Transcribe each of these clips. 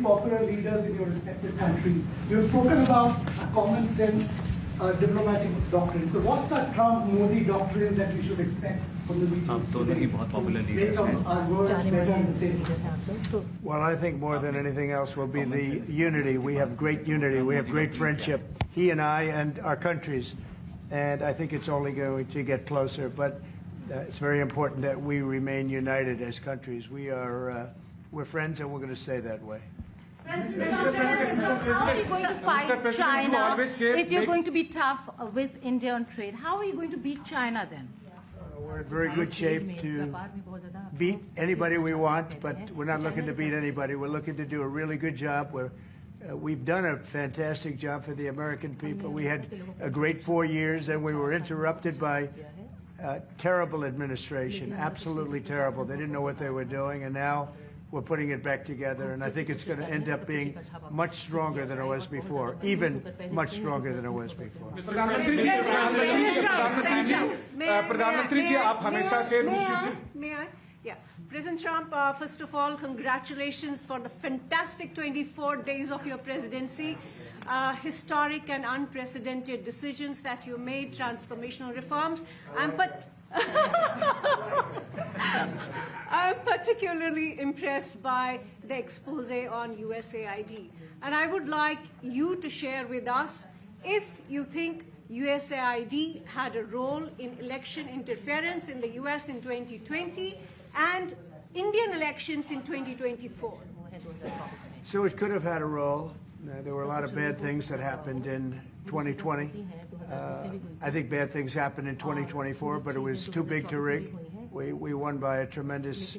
Popular leaders in your respective countries. You've spoken about a common sense diplomatic doctrine. So what's that Trump-Modi doctrine that we should expect from the meetings today? Make our world better and safer. Well, I think more than anything else will be the unity. We have great unity. We have great friendship, he and I and our countries. And I think it's only going to get closer. But it's very important that we remain united as countries. We're friends and we're going to stay that way. How are you going to fight China if you're going to be tough with India on trade? How are you going to beat China then? We're in very good shape to beat anybody we want, but we're not looking to beat anybody. We're looking to do a really good job. We've done a fantastic job for the American people. We had a great 4 years, and we were interrupted by terrible administration, absolutely terrible. They didn't know what they were doing, and now we're putting it back together, and I think it's going to end up being much stronger than it was before, even much stronger than it was before. May I? Yeah. President Trump, first of all, congratulations for the fantastic 24 days of your presidency. Historic and unprecedented decisions that you made, transformational reforms. I'm particularly impressed by the expose on USAID. And I would like you to share with us if you think USAID had a role in election interference in the US in 2020 and Indian elections in 2024. So it could have had a role. There were a lot of bad things that happened in 2020. I think bad things happened in 2024, but it was too big to rig. We won by a tremendous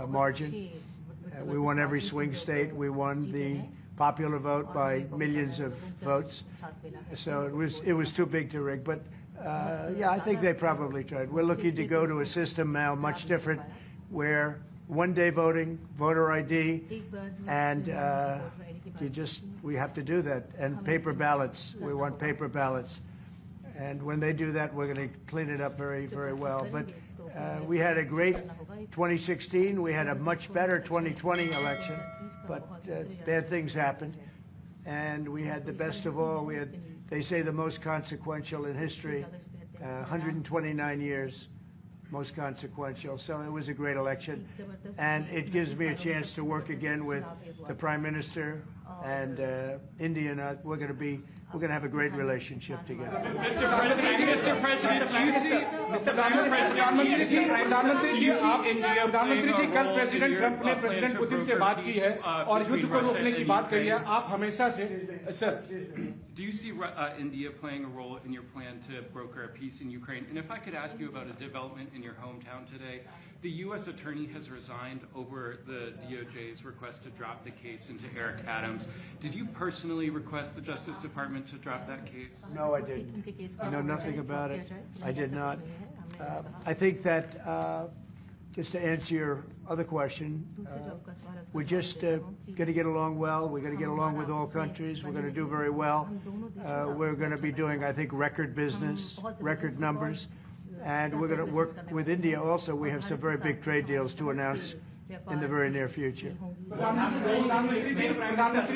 margin. We won every swing state. We won the popular vote by millions of votes. So it was too big to rig. But yeah, I think they probably tried. We're looking to go to a system now much different, where one-day voting, voter ID, and we have to do that. And paper ballots. We want paper ballots. And when they do that, we're going to clean it up very, very well. But we had a great 2016. We had a much better 2020 election. But bad things happened. And we had the best of all. We had, they say, the most consequential in history, 129 years. Most consequential. So it was a great election, and it gives me a chance to work again with the Prime Minister and India. And we're going to have a great relationship together. Mr. President, do you see? प्रधानमंत्री जी, कल president Trump ने president Putin से बात की है और युद्ध को रोकने की बात कही है. आप हमेशा से sir. Do you see India playing a role in your plan to broker a peace in Ukraine? And if I could ask you about a development in your hometown today, the U.S. attorney has resigned over the DOJ's request to drop the case into Eric Adams. Did you personally request the Justice Department to drop that case? No, I didn't. I know nothing about it. I did not. I think that, just to answer your other question, we're just going to get along well. We're going to get along with all countries. We're going to do very well. We're going to be doing, I think, record business, record numbers. And we're going to work with India also. We have some very big trade deals to announce in the very near future. प्रधानमंत्री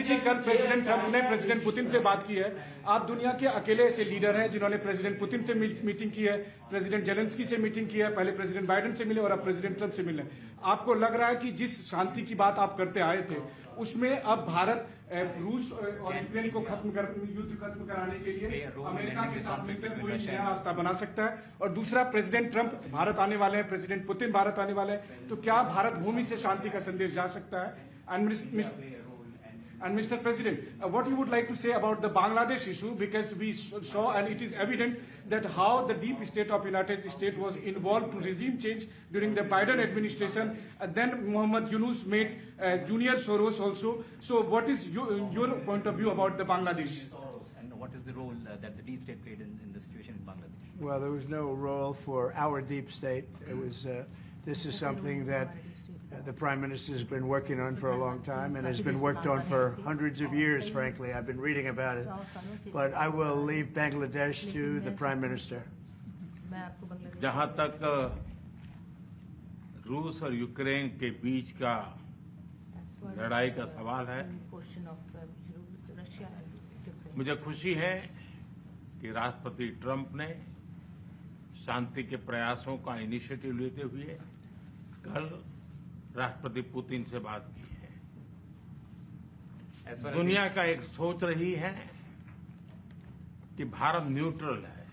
जी, कल president Trump ने president Putin से बात की है. आप दुनिया के अकेले ऐसे लीडर हैं जिन्होंने प्रेसिडेंट पुतिन से मीटिंग की है, प्रेसिडेंट जेलेंस्की से मीटिंग की है, पहले प्रेसिडेंट बाइडेन से मिले और अब प्रेसिडेंट ट्रंप से मिले. आपको लग रहा है कि जिस शांति की बात आप करते आए थे, उसमें अब भारत रूस और यूक्रेन को युद्ध खत्म कराने के लिए अमेरिका के साथ मिलकर कोई नया रास्ता बना सकता है? और दूसरा, प्रेसिडेंट ट्रंप भारत आने वाले हैं, प्रेसिडेंट पुतिन भारत आने वाले हैं, तो क्या भारत भूमि से शांति का संदेश जा सकता है? And Mr. President, what you would like to say about the Bangladesh issue, because we saw and it is evident that how the deep state of United States was involved to regime change during the Biden administration, and then Muhammad Yunus made Junior Soros also. So what is your point of view about the Bangladesh? And what is the role that the deep state played in the situation in Bangladesh? Well, there was no role for our deep state. It was, this is something that the Prime Minister has been working on for a long time and has been worked on for hundreds of years, frankly. I've been reading about it. But I will leave Bangladesh to the Prime Minister. जहाँ तक रूस और Ukraine के बीच का लड़ाई का सवाल है। मुझे खुशी है कि राष्ट्रपति ट्रंप ने शांति के प्रयासों का इनिशिएटिव लेते हुए कल राष्ट्रपति पुतिन से बात की है। दुनिया का एक सोच रही है कि भारत न्यूट्रल है।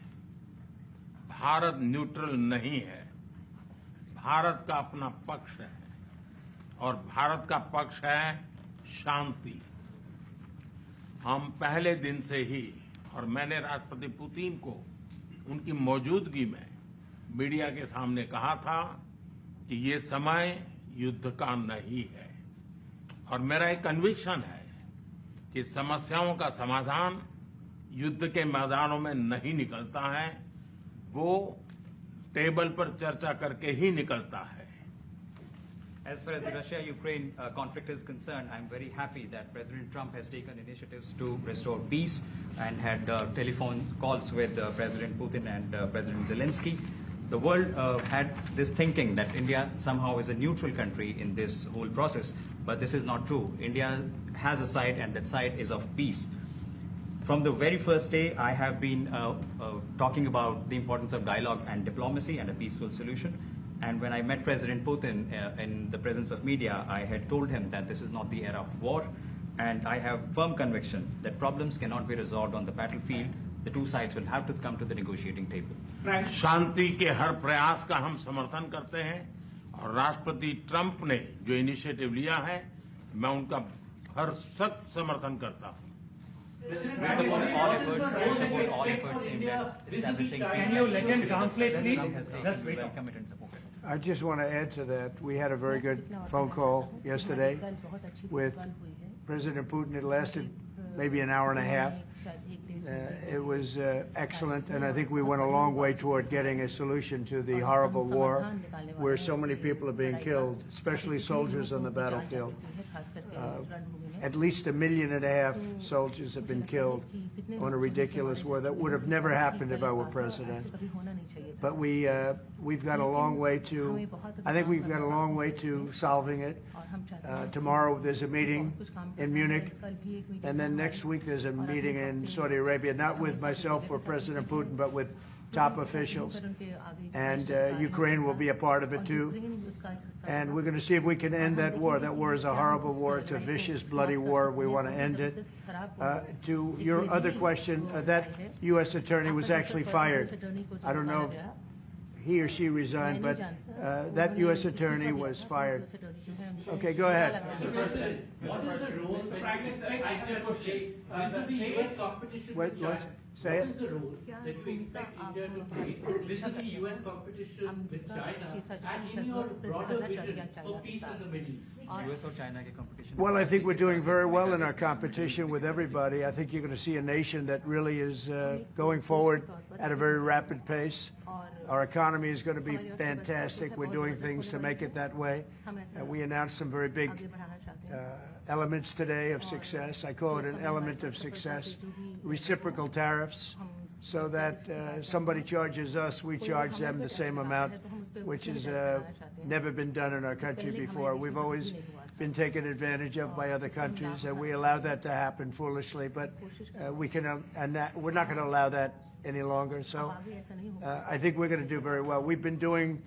भारत न्यूट्रल नहीं है। भारत का अपना पक्ष है और भारत का पक्ष है शांति। हम पहले दिन से ही, और मैंने राष्ट्रपति पुतिन को उनकी मौजूदगी में मीडिया के सामने कहा था कि ये समय युद्ध का नहीं है, और मेरा एक कन्विक्शन है कि समस्याओं का समाधान युद्ध के मैदानों में नहीं निकलता है, वो टेबल पर चर्चा करके ही निकलता है। As far as the Russia-Ukraine conflict is concerned, I'm very happy that President Trump has taken initiatives to restore peace and had telephone calls with President Putin and President Zelensky. The world had this thinking that India somehow is a neutral country in this whole process, but this is not true. India has a side, and that side is of peace. From the very first day, I have been talking about the importance of dialogue and diplomacy and a peaceful solution. And when I met President Putin in the presence of media, I had told him that this is not the era of war, and I have firm conviction that problems cannot be resolved on the battlefield. The two sides will have to come to the negotiating table. शांति के हर प्रयास का हम समर्थन करते हैं, और राष्ट्रपति Trump ने जो इनिशिएटिव लिया है, मैं उनका हर सख्त समर्थन करता हूं। We support all efforts aimed at establishing peace. Can you let him translate, please? Trump has taken, we welcome it and support it. I just want to add to that. We had a very good phone call yesterday with President Putin. It lasted maybe an hour and a half. It was excellent, and I think we went a long way toward getting a solution to the horrible war where so many people are being killed, especially soldiers on the battlefield. At least 1.5 million soldiers have been killed on a ridiculous war that would have never happened if I were president. But we've got a long way to, I think we've got a long way to solving it. Tomorrow there's a meeting in Munich, and then next week there's a meeting in Saudi Arabia, not with myself or President Putin, but with top officials. And Ukraine will be a part of it too. And we're going to see if we can end that war. That war is a horrible war. It's a vicious, bloody war. We want to end it. To your other question, that U.S. attorney was actually fired. I don't know if he or she resigned, but that U.S. attorney was fired. Okay, go ahead. What is the role, Prime Minister, I have a question. This will be U.S. competition with China. Say what it. is the role that you expect India to play? This will be U.S. competition with China, and in your broader vision for peace in the Middle East. US or China के competition. Well, I think we're doing very well in our competition with everybody. I think you're going to see a nation that really is going forward at a very rapid pace. Our economy is going to be fantastic. We're doing things to make it that way. We announced some very big elements today of success. I call it an element of success. Reciprocal tariffs, so that somebody charges us, we charge them the same amount, which has never been done in our country before. We've always been taken advantage of by other countries, and we allow that to happen foolishly, but we're not going to allow that any longer. So I think we're going to do very well. We've been doing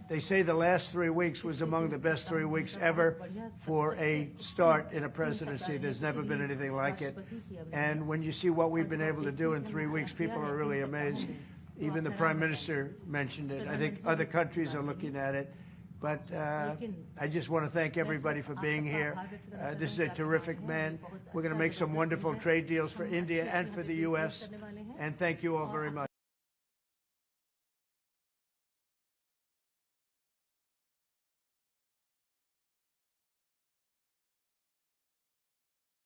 they say the last 3 weeks was among the best 3 weeks ever for a start in a presidency. There's never been anything like it. And when you see what we've been able to do in 3 weeks, people are really amazed. Even the Prime Minister mentioned it. I think other countries are looking at it. But I just want to thank everybody for being here. This is a terrific man. We're going to make some wonderful trade deals for India and for the U.S. And thank you all very much.